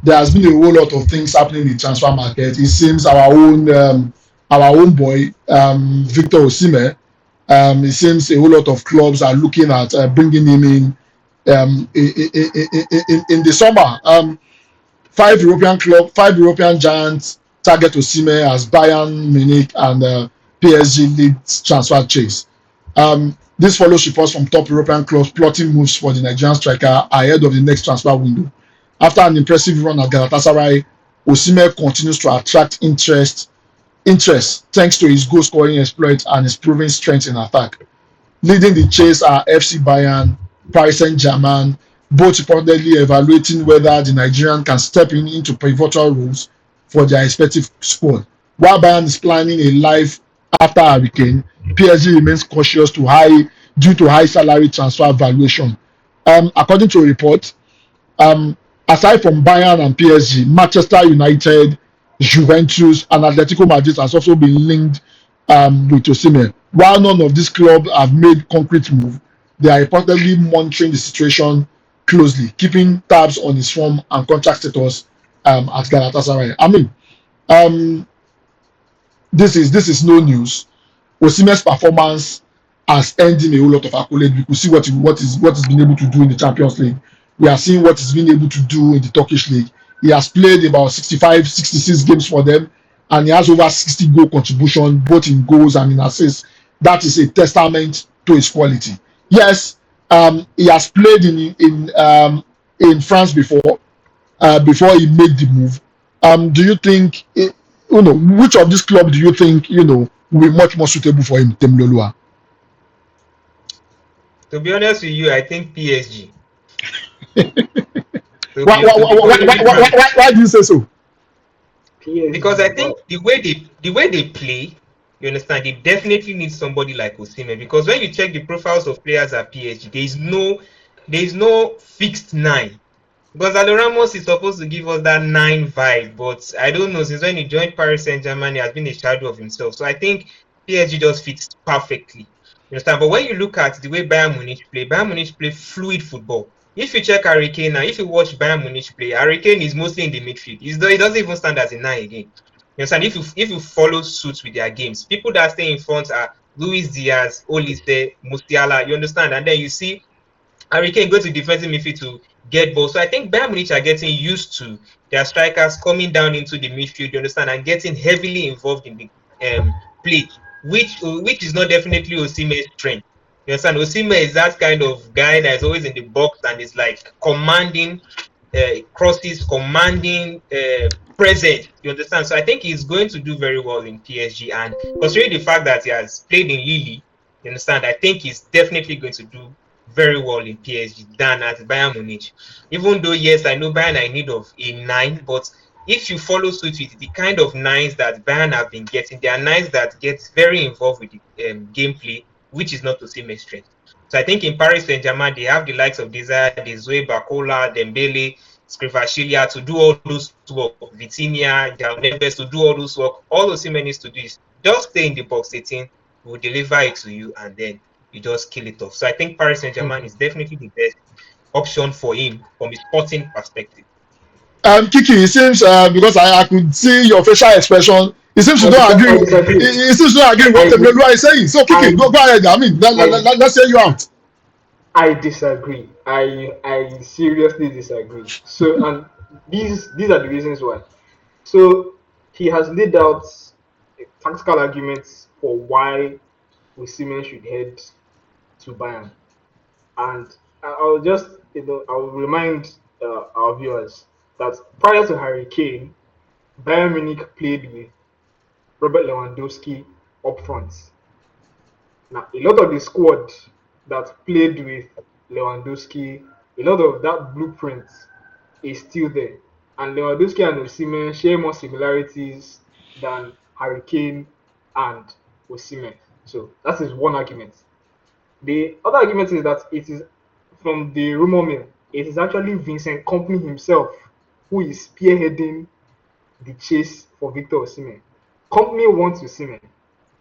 there has been a whole lot of things happening in the transfer market. It seems our own boy, Victor Osimhen, it seems a whole lot of clubs are looking at bringing him in the summer. Five European giants target Osimhen as Bayern Munich and PSG leads transfer chase. This follows reports from top European clubs plotting moves for the Nigerian striker ahead of the next transfer window. After an impressive run at Galatasaray, Osimhen continues to attract interest thanks to his goal-scoring exploits and his proven strength in attack. Leading the chase are FC Bayern, Paris Saint-Germain, both reportedly evaluating whether the Nigerian can step into pivotal roles for their respective squad. While Bayern is planning a life after Hurricane, PSG remains cautious due to high salary transfer valuation. According to a report, aside from Bayern and PSG, Manchester United, Juventus, and Atletico Madrid has also been linked with Osimhen. While none of these clubs have made concrete move, they are reportedly monitoring the situation closely, keeping tabs on his form and contract status at Galatasaray. I mean, this is no news. Osimhen's performance has earned him a whole lot of accolades. We could see what he's been able to do in the Champions League. We are seeing what he's been able to do in the Turkish League. He has played about 65, 66 games for them, and he has over 60 goal contribution, both in goals and in assists. That is a testament to his quality. Yes, he has played in France before he made the move. Do you think, which of these clubs do you think, will be much more suitable for him, Temiloluwa? To be honest with you, I think PSG. Why do you say so? Because I think the way they play, you understand, they definitely need somebody like Osimhen. Because when you check the profiles of players at PSG, there is no fixed 9. Gonzalo Ramos is supposed to give us that 9 vibe, but I don't know, since when he joined Paris Saint-Germain, he has been a shadow of himself. So I think PSG just fits perfectly. You understand? But when you look at the way Bayern Munich play fluid football. If you check Hurricane now, if you watch Bayern Munich play, Hurricane is mostly in the midfield. He doesn't even stand as a 9 again. You understand? If you follow suit with their games, people that stay in front are Luis Diaz, Olise, Musiala. You understand? And then you see Hurricane go to defensive midfield to get balls. So I think Bayern Munich are getting used to their strikers coming down into the midfield, you understand, and getting heavily involved in the play, which is not definitely Osimhen's strength. You understand? Osimhen is that kind of guy that is always in the box and is like commanding crosses, commanding presence. You understand? So I think he's going to do very well in PSG. And considering the fact that he has played in Lille, you understand, I think he's definitely going to do very well in PSG than at Bayern Munich. Even though, yes, I know Bayern are in need of a 9, but if you follow suit with the kind of 9s that Bayern have been getting, they are 9s that get very involved with the gameplay, which is not Osimhen's strength. So I think in Paris Saint-Germain, they have the likes of Desire, Desue, Bakola, Dembele, Skrivashilia to do all those work, Vitinha, Neves to do all those work. All Osimhen needs to do is just stay in the box 18, we'll deliver it to you, and then you just kill it off. So I think Paris Saint-Germain is definitely the best option for him from a sporting perspective. Kiki, it seems because I could see your facial expression. It seems you don't agree. It seems you don't agree with what Temiloluwa is saying. So Kiki, go ahead. I mean, let's hear you out. I disagree. I seriously disagree. So, and these are the reasons why. So he has laid out tactical arguments for why Osimhen should head to Bayern, and I'll just I'll remind our viewers that prior to Harry Kane, Bayern Munich played with Robert Lewandowski up front. Now, a lot of the squad that played with Lewandowski, a lot of that blueprint is still there. And Lewandowski and Osimhen share more similarities than Harry Kane and Osimhen. So that is one argument. The other argument is that it is from the rumor mill. It is actually Vincent Kompany himself who is spearheading the chase for Victor Osimhen. Kompany wants Osimhen.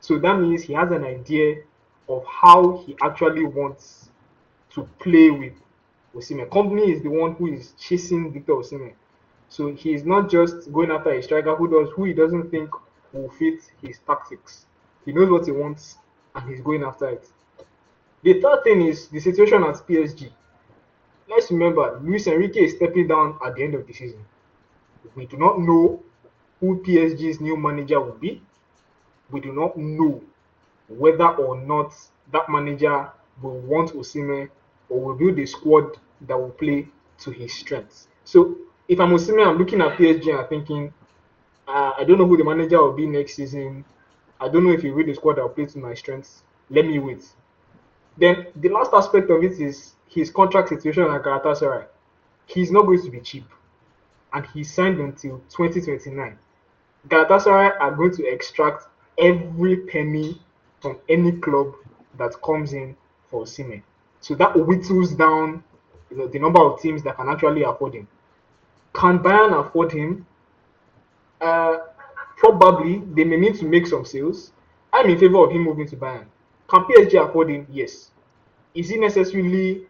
So that means he has an idea of how he actually wants to play with Osimhen. Kompany is the one who is chasing Victor Osimhen. So he's not just going after a striker who he doesn't think will fit his tactics. He knows what he wants and he's going after it. The third thing is the situation at PSG. Let's remember, Luis Enrique is stepping down at the end of the season. We do not know who PSG's new manager will be. We do not know whether or not that manager will want Osimhen or will build a squad that will play to his strengths. So if I'm Osimhen, I'm looking at PSG and thinking, I don't know who the manager will be next season. I don't know if he will build a squad that will play to my strengths. Let me wait. Then the last aspect of it is his contract situation at Galatasaray. He's not going to be cheap, and he's signed until 2029. Galatasaray are going to extract every penny from any club that comes in for Osimhen. So that whittles down, the number of teams that can actually afford him. Can Bayern afford him? Uh, Probably they may need to make some sales. I'm in favor of him moving to Bayern. Can PSG afford him? Yes. Is he necessarily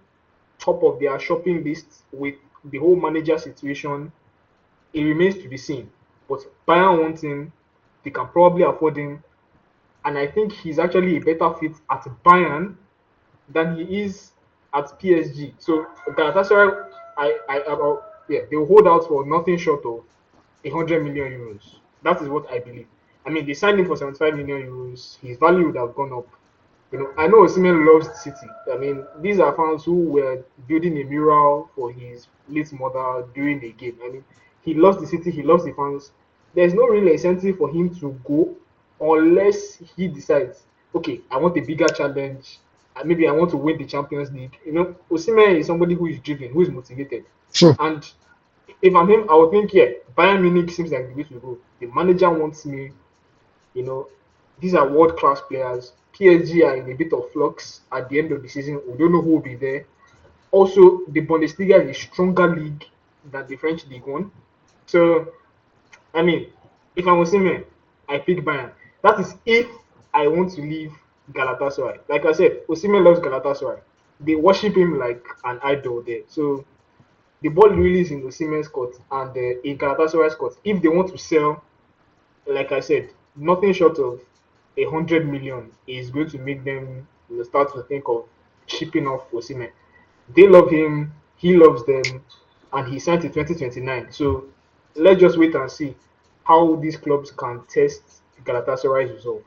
top of their shopping list with the whole manager situation? It remains to be seen. But Bayern want him. They can probably afford him, and I think he's actually a better fit at Bayern than he is at PSG. So Galatasaray, yeah, they will hold out for nothing short of 100 million euros. That is what I believe. I mean, they signed him for 75 million euros. His value would have gone up. I know Osimhen loves the city. I mean, these are fans who were building a mural for his late mother during the game. I mean, he loves the city, he loves the fans. There's no real incentive for him to go unless he decides, okay, I want a bigger challenge. And maybe I want to win the Champions League. Osimhen is somebody who is driven, who is motivated. Sure. And if I'm him, I would think, yeah, Bayern Munich seems like the way to go. The manager wants me. You know, these are world class players. PSG are in a bit of flux at the end of the season. We don't know who will be there. Also, the Bundesliga is a stronger league than the French League One. So, I mean, if I'm Osimhen, I pick Bayern. That is if I want to leave Galatasaray. Like I said, Osimhen loves Galatasaray. They worship him like an idol there. So the ball really is in Osimhen's court and in Galatasaray's court. If they want to sell, like I said, nothing short of 100 million is going to make them start to think of shipping off Osimhen. They love him, he loves them, and he signed in 2029. So let's just wait and see how these clubs can test Galatasaray's resolve.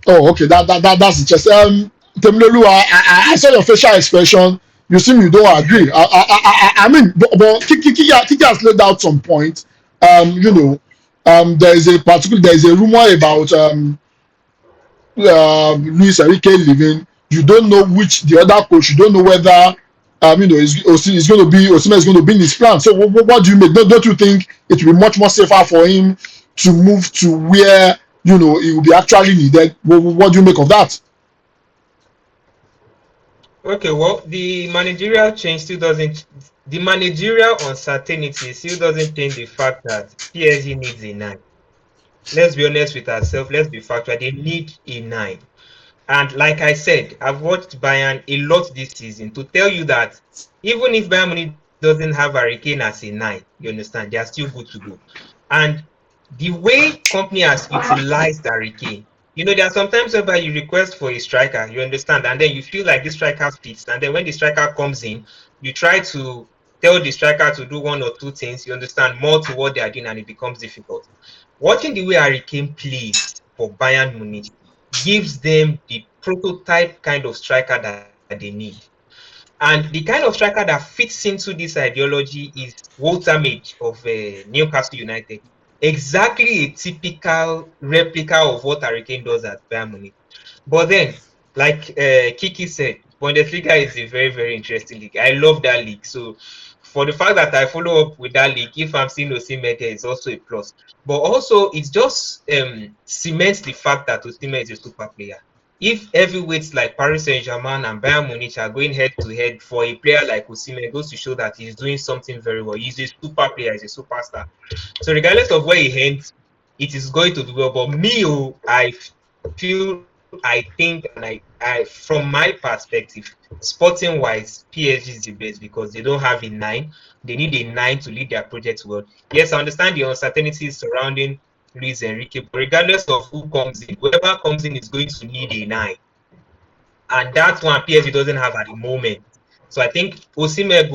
Oh, okay. That's interesting. Temilolu, I saw your facial expression. You seem you don't agree. I mean, but Kiki has laid out some points. There is a rumor about Luis Enrique leaving. You don't know which the other coach. You don't know whether is going to be Osimhen is going to be in his plan. So what do you make? Don't you think it will be much more safer for him to move to where he will be actually needed? What do you make of that? Okay, well, the managerial change still doesn't. The managerial uncertainty still doesn't change the fact that PSG needs a nine. Let's be honest with ourselves. Let's be factual. They need a nine. And like I said, I've watched Bayern a lot this season to tell you that even if Bayern Munich doesn't have Harry Kane as a nine, you understand, they are still good to go. And the way company has utilized Harry Kane, there are sometimes whereby you request for a striker, you understand, and then you feel like this striker fits. And then when the striker comes in, you try to tell the striker to do one or two things, you understand, more to what they are doing, and it becomes difficult. Watching the way Harry Kane plays for Bayern Munich gives them the prototype kind of striker that they need. And the kind of striker that fits into this ideology is Walter Mage of Newcastle United. Exactly a typical replica of what Harry Kane does at Bayern Munich. But then, like Kiki said, Bundesliga is a very, very interesting league. I love that league. So for the fact that I follow up with that league, if I'm seeing Osimhen there, it's also a plus. But also, it just cements the fact that Osimhen is a super player. If heavyweights like Paris Saint-Germain and Bayern Munich are going head to head for a player like Osimhen, it goes to show that he's doing something very well. He's a super player, he's a superstar. So regardless of where he ends, it is going to do well. But me, I feel, I think, and I from my perspective, sporting wise, PSG is the best because they don't have a 9. They need a 9 to lead their project well. Yes, I understand the uncertainties surrounding Luis Enrique, but regardless of who comes in, whoever comes in is going to need a 9. And that's one PSG doesn't have at the moment. So I think Osimhen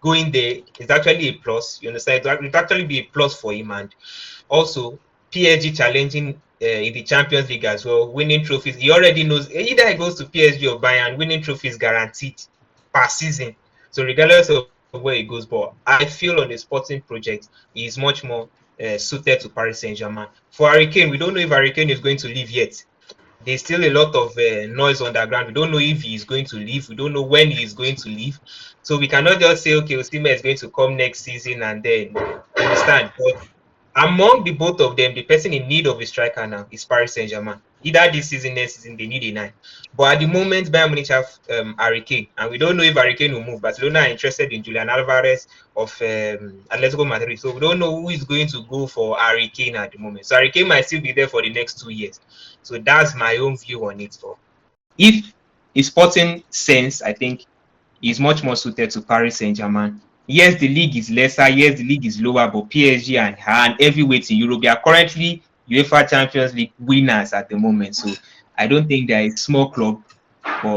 going there is actually a plus. You understand? It will actually be a plus for him. And also, PSG challenging in the Champions League as well, winning trophies. He already knows either he goes to PSG or Bayern, winning trophies guaranteed per season. So regardless of where he goes, but I feel on the sporting project, he is much more suited to Paris Saint-Germain. For Harry Kane, we don't know if Harry Kane is going to leave yet. There's still a lot of noise underground. We don't know if he is going to leave. We don't know when he is going to leave. So we cannot just say, okay, Osimhen is going to come next season and then, you understand? But among the both of them, the person in need of a striker now is Paris Saint-Germain. Either this season, next season, they need a 9. But at the moment, Bayern Munich have Harry Kane, and we don't know if Harry Kane will move. Barcelona are interested in Julian Alvarez of Atletico Madrid. So we don't know who is going to go for Harry Kane at the moment. So Harry Kane might still be there for the next 2 years. So that's my own view on it. So if a sporting sense, I think is much more suited to Paris Saint-Germain. Yes, the league is lesser. Yes, the league is lower, but PSG and heavyweights in Europe, they are currently UEFA Champions League winners at the moment. So I don't think they are a small club, but